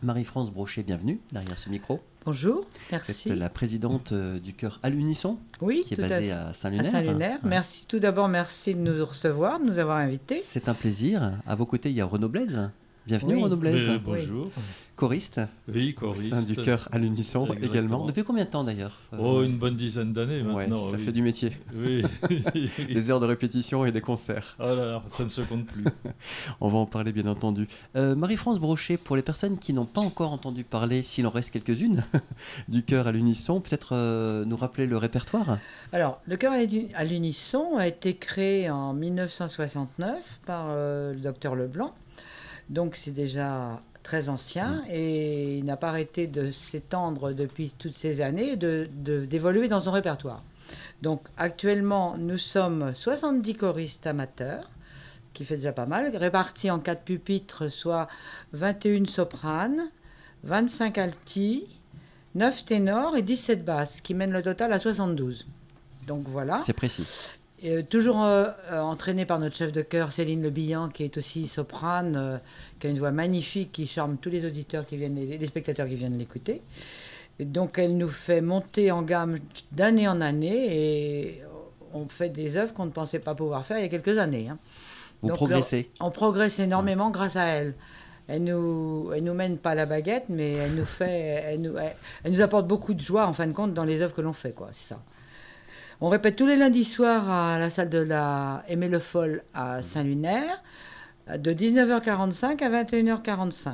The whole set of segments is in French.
Marie-France Brochet, bienvenue derrière ce micro. Bonjour, merci. Vous êtes la présidente du chœur à l'unisson, oui, qui est basé à Saint-Lunaire. À Saint-Lunaire. Ouais. Merci, tout d'abord, merci de nous recevoir, de nous avoir invités. C'est un plaisir. À vos côtés, il y a Renaud Blaise. Bienvenue, oui. Renaud Blaise. Bonjour. Choriste. Oui, choriste. Au sein du chœur à l'unisson également. Depuis combien de temps d'ailleurs? Une bonne dizaine d'années maintenant. Ouais, ça fait du métier. Oui. Des heures de répétition et des concerts. Oh là là, ça ne se compte plus. On va en parler bien entendu. Marie-France Brochet, pour les personnes qui n'ont pas encore entendu parler, s'il en reste quelques-unes, du chœur à l'unisson, peut-être nous rappeler le répertoire? Alors, le chœur à l'unisson a été créé en 1969 par le docteur Leblanc. Donc c'est déjà très ancien et il n'a pas arrêté de s'étendre depuis toutes ces années, d'évoluer dans son répertoire. Donc actuellement, nous sommes 70 choristes amateurs, qui fait déjà pas mal, répartis en 4 pupitres, soit 21 sopranes, 25 altis, 9 ténors et 17 basses, qui mènent le total à 72. Donc voilà. C'est précis. Toujours entraînée par notre chef de chœur Céline Le Bihan, qui est aussi soprane, qui a une voix magnifique, qui charme tous les auditeurs qui viennent, les spectateurs qui viennent l'écouter. Donc elle nous fait monter en gamme d'année en année et on fait des œuvres qu'on ne pensait pas pouvoir faire il y a quelques années. Hein. Vous progressez. On progresse énormément grâce à elle. Elle nous mène pas la baguette, mais elle nous apporte beaucoup de joie en fin de compte dans les œuvres que l'on fait, quoi. C'est ça. On répète tous les lundis soirs à la salle de la Aimé Le Foll à Saint-Lunaire, de 19h45 à 21h45.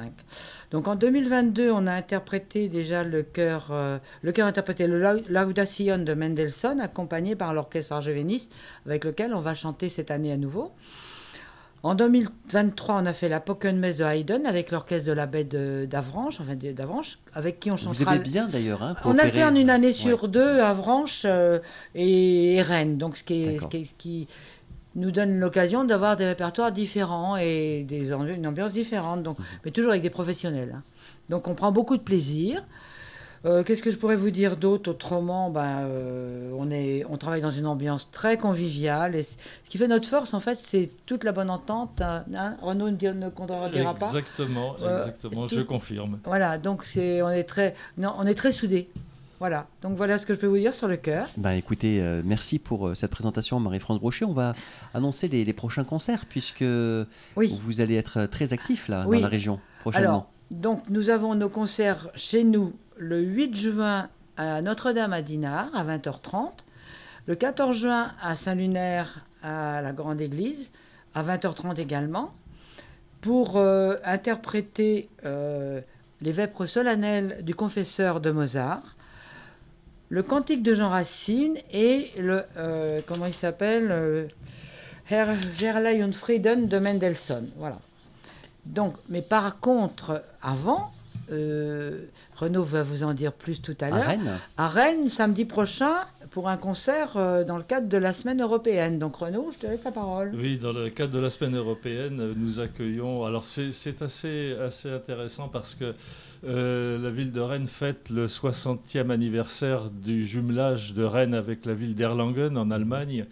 Donc en 2022, on a interprété déjà le chœur a interprété le Laudación de Mendelssohn, accompagné par l'orchestre argévéniste, avec lequel on va chanter cette année à nouveau. En 2023, on a fait la Pockenmesse de Haydn avec l'orchestre de la baie d'Avranches, avec qui on chantera. Vous aimez bien d'ailleurs. Hein, on alterne une année sur deux Avranches et Rennes, donc ce qui nous donne l'occasion d'avoir des répertoires différents et une ambiance différente, donc, mais toujours avec des professionnels. Hein. Donc on prend beaucoup de plaisir. Qu'est-ce que je pourrais vous dire d'autre autrement? On travaille dans une ambiance très conviviale. Et ce qui fait notre force, en fait, c'est toute la bonne entente. Hein. Renaud ne contredira pas. Exactement, je confirme. Voilà, donc on est très soudés. Voilà, donc voilà ce que je peux vous dire sur le chœur. Écoutez, merci pour cette présentation, Marie-France Brochet. On va annoncer les prochains concerts, puisque vous allez être très actifs là, dans la région prochainement. Alors, donc nous avons nos concerts chez nous le 8 juin à Notre-Dame à Dinard à 20h30, le 14 juin à Saint-Lunaire à la Grande Église à 20h30 également, pour interpréter les vêpres solennelles du Confesseur de Mozart, le Cantique de Jean Racine et le comment il s'appelle Herr Verleih und Frieden de Mendelssohn. Voilà. Donc, mais par contre, avant, Renaud va vous en dire plus tout à l'heure. À Rennes, samedi prochain, pour un concert dans le cadre de la Semaine européenne. Donc Renaud, je te laisse la parole. Oui, dans le cadre de la Semaine européenne, nous accueillons... Alors c'est assez intéressant parce que la ville de Rennes fête le 60e anniversaire du jumelage de Rennes avec la ville d'Erlangen en Allemagne.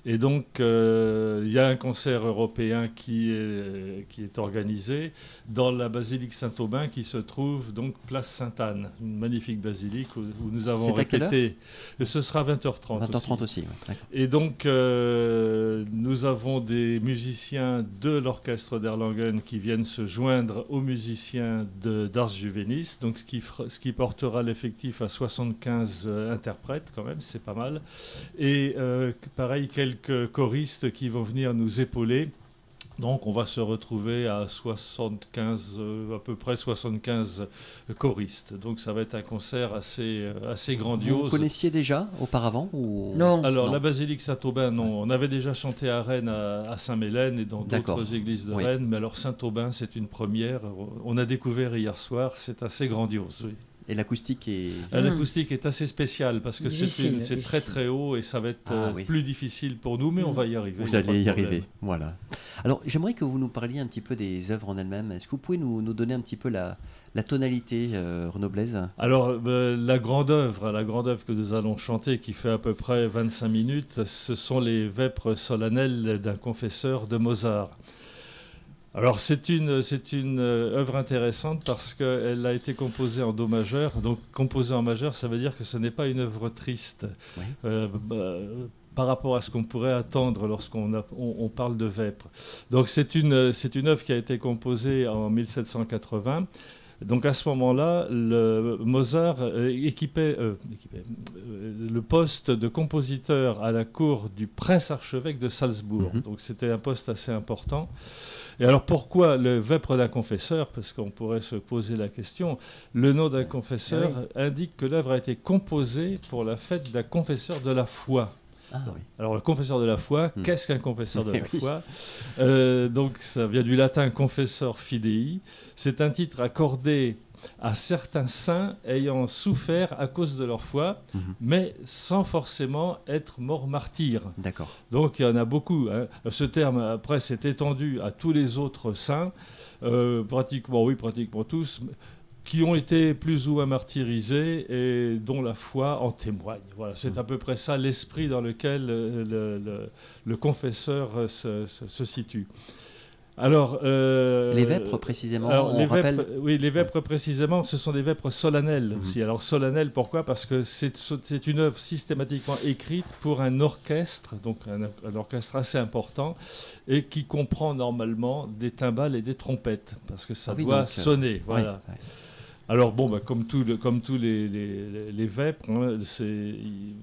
Et donc, il y a un concert européen qui est organisé dans la basilique Saint-Aubin qui se trouve donc place Sainte-Anne, une magnifique basilique où nous avons répété. Et ce sera 20h30 20h30 aussi. Ouais. Et donc, nous avons des musiciens de l'orchestre d'Erlangen qui viennent se joindre aux musiciens d'Ars Juvenis, donc ce qui portera l'effectif à 75 interprètes quand même, c'est pas mal. Et pareil, quelques choristes qui vont venir nous épauler. Donc on va se retrouver à 75, à peu près 75 choristes. Donc ça va être un concert assez grandiose. Vous connaissiez déjà auparavant ou... Non. Alors non. La basilique Saint-Aubin, non. On avait déjà chanté à Rennes, à Saint-Mélène et dans d'autres églises de Rennes. Mais alors Saint-Aubin, c'est une première. On a découvert hier soir, c'est assez grandiose. Oui. Et l'acoustique est... L'acoustique est assez spéciale parce que c'est très très haut et ça va être plus difficile pour nous, mais on va y arriver. Vous allez y arriver, voilà. Alors j'aimerais que vous nous parliez un petit peu des œuvres en elles-mêmes. Est-ce que vous pouvez nous donner un petit peu la tonalité, Renaud Blaise? Alors la grande œuvre que nous allons chanter, qui fait à peu près 25 minutes, ce sont les vêpres solennelles d'un confesseur de Mozart. Alors c'est une œuvre intéressante parce qu'elle a été composée en do majeur. Donc composée en majeur, ça veut dire que ce n'est pas une œuvre triste. Oui. Par rapport à ce qu'on pourrait attendre lorsqu'on parle de vêpres. Donc c'est une œuvre qui a été composée en 1780. Donc à ce moment-là, Mozart équipait le poste de compositeur à la cour du prince-archevêque de Salzbourg. Donc c'était un poste assez important. Et alors pourquoi le vêpre d'un confesseur? Parce qu'on pourrait se poser la question. Le nom d'un confesseur indique que l'œuvre a été composée pour la fête d'un confesseur de la foi. Ah, oui. Alors le confesseur de la foi, qu'est-ce qu'un confesseur de la foi? Donc ça vient du latin confessor fidei. C'est un titre accordé à certains saints ayant souffert à cause de leur foi, mais sans forcément être morts martyrs. D'accord. Donc il y en a beaucoup. Hein. Ce terme, après, s'est étendu à tous les autres saints, pratiquement tous, qui ont été plus ou moins martyrisés et dont la foi en témoigne. Voilà, c'est à peu près ça l'esprit dans lequel le confesseur se situe. Alors, les vêpres, précisément, les vêpres, précisément, ce sont des vêpres solennelles aussi. Alors, solennelles, pourquoi? Parce que c'est une œuvre systématiquement écrite pour un orchestre, donc un orchestre assez important, et qui comprend normalement des timbales et des trompettes, parce que ça doit sonner. Voilà. Ouais. Alors bon, comme tous les vêpres, hein,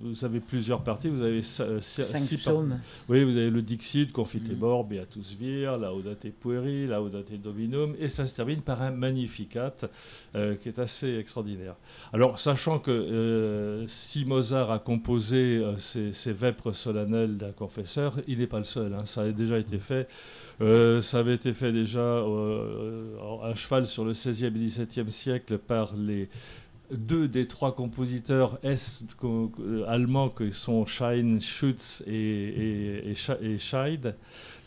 vous avez plusieurs parties. Vous avez 6 psaumes. Oui, vous avez le Dixit, Confitebor, Beatus Vir, Laudate Pueri, Laudate Dominum, et ça se termine par un Magnificat qui est assez extraordinaire. Alors, sachant que si Mozart a composé ces vêpres solennelles d'un confesseur, il n'est pas le seul. Hein, ça a déjà été fait. Ça avait été fait déjà à cheval sur le XVIe et XVIIe siècle par les 2 des 3 compositeurs allemands qui sont Schein, Schütz et Scheid.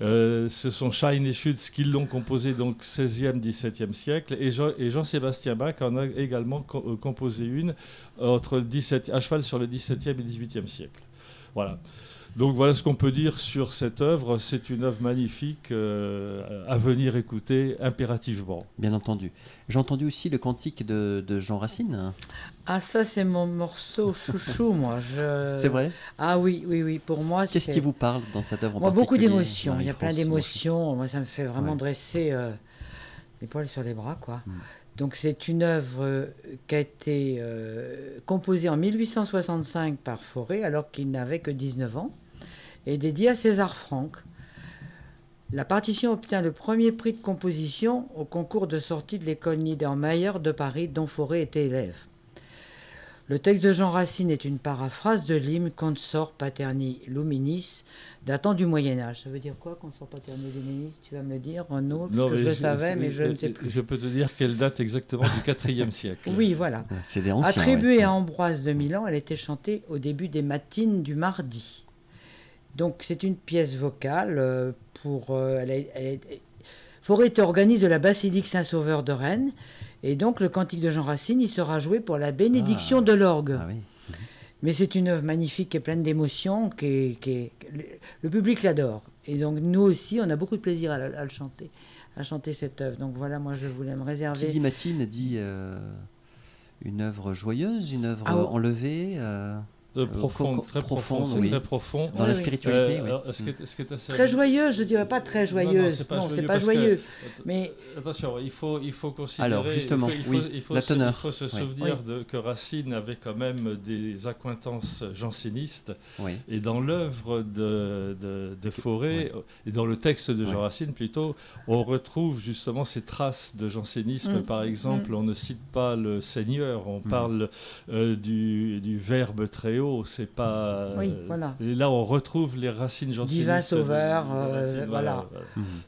Ce sont Schein et Schütz qui l'ont composé donc 16e, 17e siècle, et Jean-Sébastien Bach en a également composé une à cheval sur le 17e et 18e siècle. Voilà. Donc voilà ce qu'on peut dire sur cette œuvre. C'est une œuvre magnifique à venir écouter impérativement. Bien entendu. J'ai entendu aussi le cantique de Jean Racine. Ah, ça c'est mon morceau chouchou, moi. C'est vrai? Ah oui, pour moi. Qu'est-ce qui vous parle dans cette œuvre en particulier? Beaucoup d'émotions. Il y a plein Marie-France d'émotions. Moi, ça me fait vraiment dresser les poils sur les bras, quoi. Donc c'est une œuvre qui a été composée en 1865 par Fauré, alors qu'il n'avait que 19 ans, et dédiée à César Franck. La partition obtient le premier prix de composition au concours de sortie de l'école Niedermayer de Paris, dont Fauré était élève. Le texte de Jean Racine est une paraphrase de l'hymne Consor Paterni Luminis, datant du Moyen-Âge. Ça veut dire quoi, Consor Paterni Luminis? Tu vas me le dire, Renaud, parce que je le savais, mais je ne sais plus. Je peux te dire qu'elle date exactement du IVe siècle. Oui, voilà. C'est des anciens. Attribuée à Ambroise de Milan, elle était chantée au début des matines du mardi. Donc c'est une pièce vocale Fauré était organiste de la basilique Saint-Sauveur de Rennes, et donc le cantique de Jean Racine, il sera joué pour la bénédiction de l'orgue. Ah oui. Mais c'est une œuvre magnifique et pleine d'émotions, le public l'adore. Et donc nous aussi, on a beaucoup de plaisir à chanter cette œuvre. Donc voilà, moi je voulais me réserver. Qui dit matine dit une œuvre joyeuse, une œuvre enlevée profonde, très profonde, oui. Très profond. Dans la spiritualité, oui. Ce qui est assez... Très joyeuse, je dirais pas très joyeuse. Non, c'est pas joyeux. Mais attention, il faut considérer. Alors justement, la teneur. Il faut se souvenir que Racine avait quand même des accointances jansénistes. Oui. Et dans l'œuvre de Fauré, et dans le texte de Jean Racine plutôt, on retrouve justement ces traces de jansénisme. Par exemple, on ne cite pas le Seigneur, on parle du Verbe très haut. C'est pas. Voilà. Et là, on retrouve les racines jansénistes. Divin Sauveur, voilà.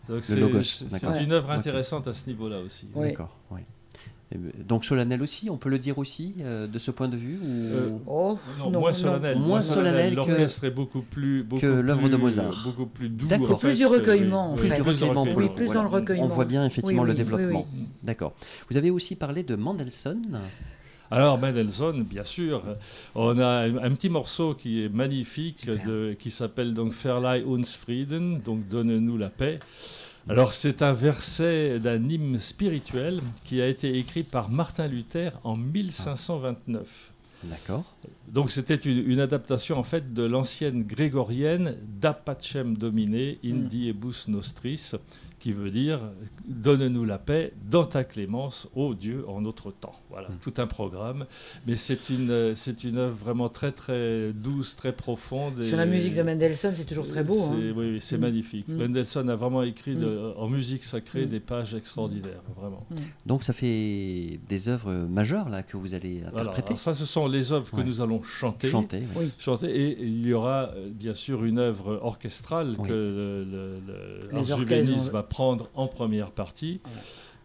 Donc le logos. C'est une œuvre intéressante à ce niveau-là aussi. Oui. D'accord. Oui. Donc solennel aussi, on peut le dire aussi de ce point de vue non, moins solennel. Moins solennel que l'orchestre est beaucoup plus que l'œuvre de Mozart. Beaucoup plus doux. C'est plus du recueillement. Plus du recueillement. Oui, plus dans le recueillement. On voit bien effectivement le développement. Oui. D'accord. Vous avez aussi parlé de Mendelssohn. Alors Mendelssohn, bien sûr, on a un petit morceau qui est magnifique, qui s'appelle donc Verleih uns Frieden, donc donne-nous la paix. Alors c'est un verset d'un hymne spirituel qui a été écrit par Martin Luther en 1529. D'accord. Donc c'était une adaptation en fait de l'ancienne grégorienne Da Pacem Domine in diebus nostris, qui veut dire « Donne-nous la paix dans ta clémence, ô Dieu, en notre temps ». Voilà, tout un programme. Mais c'est une œuvre vraiment très, très douce, très profonde. Sur la musique de Mendelssohn, c'est toujours très beau. Oui, c'est magnifique. Mendelssohn a vraiment écrit en musique sacrée des pages extraordinaires, vraiment. Donc ça fait des œuvres majeures là, que vous allez interpréter. Alors ça, ce sont les œuvres que nous allons chanter. Chanter. Et il y aura bien sûr une œuvre orchestrale que Ars Juvenis va prendre en première partie,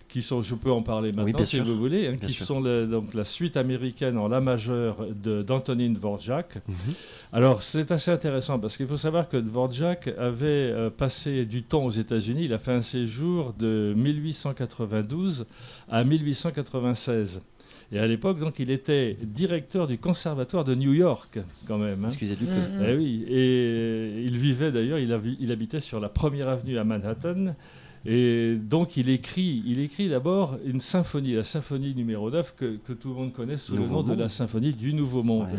qui sont, je peux en parler maintenant si vous voulez, qui sont donc la suite américaine en la majeure d'Antonín Dvořák. Alors c'est assez intéressant parce qu'il faut savoir que Dvořák avait passé du temps aux États-Unis. Il a fait un séjour de 1892 à 1896. Et à l'époque, donc, il était directeur du conservatoire de New York, quand même. Excusez du peu. Eh oui, et il vivait d'ailleurs, il habitait sur la première avenue à Manhattan. Et donc, il écrit d'abord une symphonie, la symphonie numéro 9, que tout le monde connaît sous le nom de la symphonie du Nouveau Monde.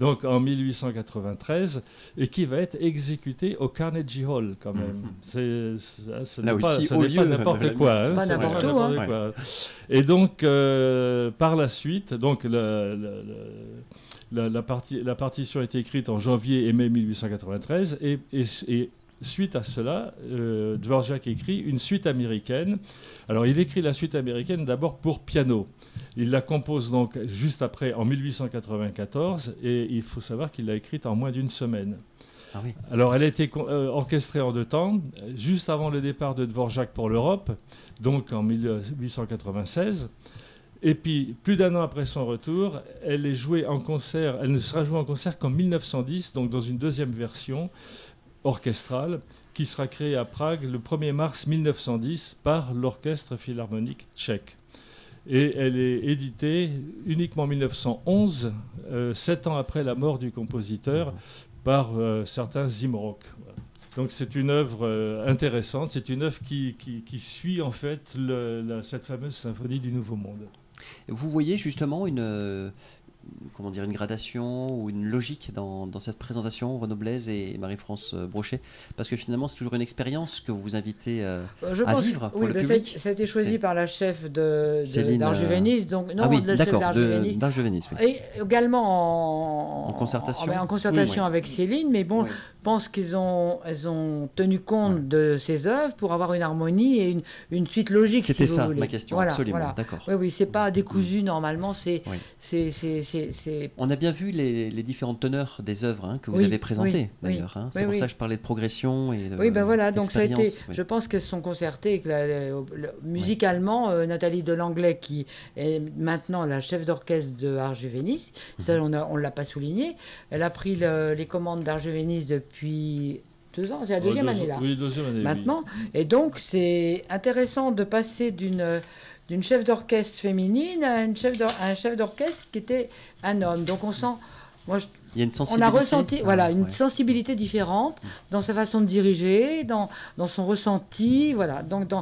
Donc, en 1893, et qui va être exécutée au Carnegie Hall, quand même. Ce n'est pas n'importe quoi. Pas n'importe quoi. Et donc, par la suite, donc, la partition a été écrite en janvier et mai 1893, et suite à cela, Dvořák écrit une suite américaine. Alors, il écrit la suite américaine d'abord pour piano. Il la compose donc juste après, en 1894, et il faut savoir qu'il l'a écrite en moins d'une semaine. Ah oui. Alors, elle a été orchestrée en 2 temps, juste avant le départ de Dvořák pour l'Europe, donc en 1896. Et puis, plus d'1 an après son retour, elle est jouée en concert. Elle ne sera jouée en concert qu'en 1910, donc dans une deuxième version orchestrale qui sera créée à Prague le 1er mars 1910 par l'Orchestre Philharmonique tchèque. Et elle est éditée uniquement en 1911, 7 ans après la mort du compositeur, par certains Zimrock. Donc c'est une œuvre intéressante, c'est une œuvre qui suit en fait cette fameuse symphonie du Nouveau Monde. Vous voyez justement une gradation ou une logique dans cette présentation, Renaud Blaise et Marie-France Brochet, parce que finalement c'est toujours une expérience que vous vous invitez à vivre pour le public. Ça a été choisi par la chef d'Ars Juvenis, donc d'Ars Juvenis, oui. Et également en concertation avec Céline, mais bon, je pense elles ont tenu compte de ces œuvres pour avoir une harmonie et une suite logique. C'était si ça vous voulez. Ma question, absolument, d'accord. Oui, c'est pas décousu normalement, On a bien vu les différentes teneurs des œuvres que vous avez présentées d'ailleurs. C'est pour ça que je parlais de progression et donc ça a été. Je pense qu'elles sont concertées et que musicalement, Nathalie Delanglet, qui est maintenant la chef d'orchestre de Ars Juvenis, ça on ne l'a pas souligné, elle a pris les commandes d'Ars Juvenis depuis 2 ans, c'est la deuxième année là. Oui, deuxième année. Maintenant, et donc c'est intéressant de passer d'une chef d'orchestre féminine à un chef d'orchestre qui était un homme. Donc on sent, il y a une sensibilité. On a ressenti une sensibilité différente dans sa façon de diriger, dans son ressenti, voilà. Donc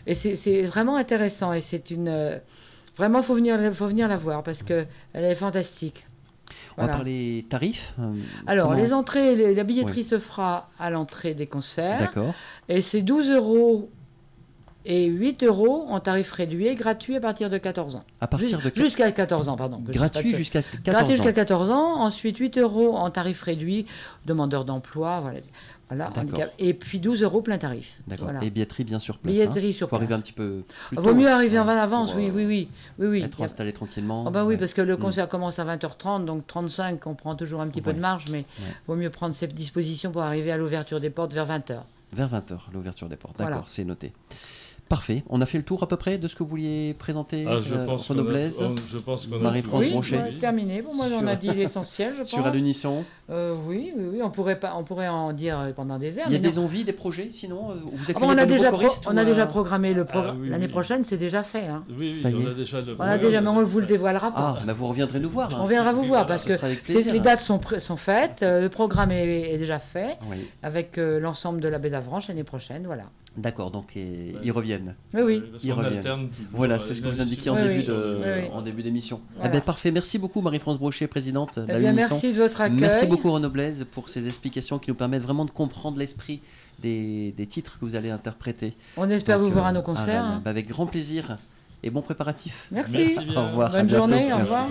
et c'est vraiment intéressant et c'est vraiment faut venir la voir parce que elle est fantastique. On va parler tarifs. Alors les entrées, la billetterie se fera à l'entrée des concerts. D'accord. Et c'est 12 € et 8 € en tarif réduit et gratuit à partir de 14 ans. Jusqu'à 14 ans, pardon. Gratuit jusqu'à 14 ans. Gratuit jusqu'à 14 ans. Ensuite, 8 € en tarif réduit, demandeur d'emploi, voilà, et puis 12 € plein tarif. D'accord. Voilà. Et billetterie bien sur place. Billetterie sur place. Faut arriver un petit peu plus tôt. Vaut mieux arriver en avance, oui. Être installé tranquillement. Oui, parce que le concert commence à 20h30, donc 35, on prend toujours un petit peu de marge, mais vaut mieux prendre ses dispositions pour arriver à l'ouverture des portes vers 20h. Vers 20h, l'ouverture des portes. D'accord, c'est noté. Parfait. On a fait le tour à peu près de ce que vous vouliez présenter, Renaud Blaise. Je pense qu'on a Marie-France Brochet. Oui, terminé. Bon, moi, on a dit l'essentiel, je pense. Sur à l'unisson. Oui, on pourrait en dire pendant des heures. Il y a des envies, des projets, sinon vous accueillez on a de nouveaux choristes déjà programmé le programme. L'année prochaine, c'est déjà fait. Hein. Oui, ça y est. on a déjà le. Mais on ne vous le dévoilera pas. Ah, vous reviendrez nous voir. On viendra vous voir parce que les dates sont faites, le programme est déjà fait avec l'ensemble de la baie d'Avranches l'année prochaine, voilà. D'accord, donc ils reviennent. Oui. Ils reviennent. Voilà, c'est ce que vous indiquiez en début d'émission. Voilà. Parfait, merci beaucoup Marie-France Brochet, présidente de la Unisson. Merci de votre accueil. Merci beaucoup Renaud Blaise pour ces explications qui nous permettent vraiment de comprendre l'esprit des titres que vous allez interpréter. On espère vous voir à nos concerts. Avec grand plaisir et bon préparatif. Merci. Au revoir. Bonne journée, au revoir.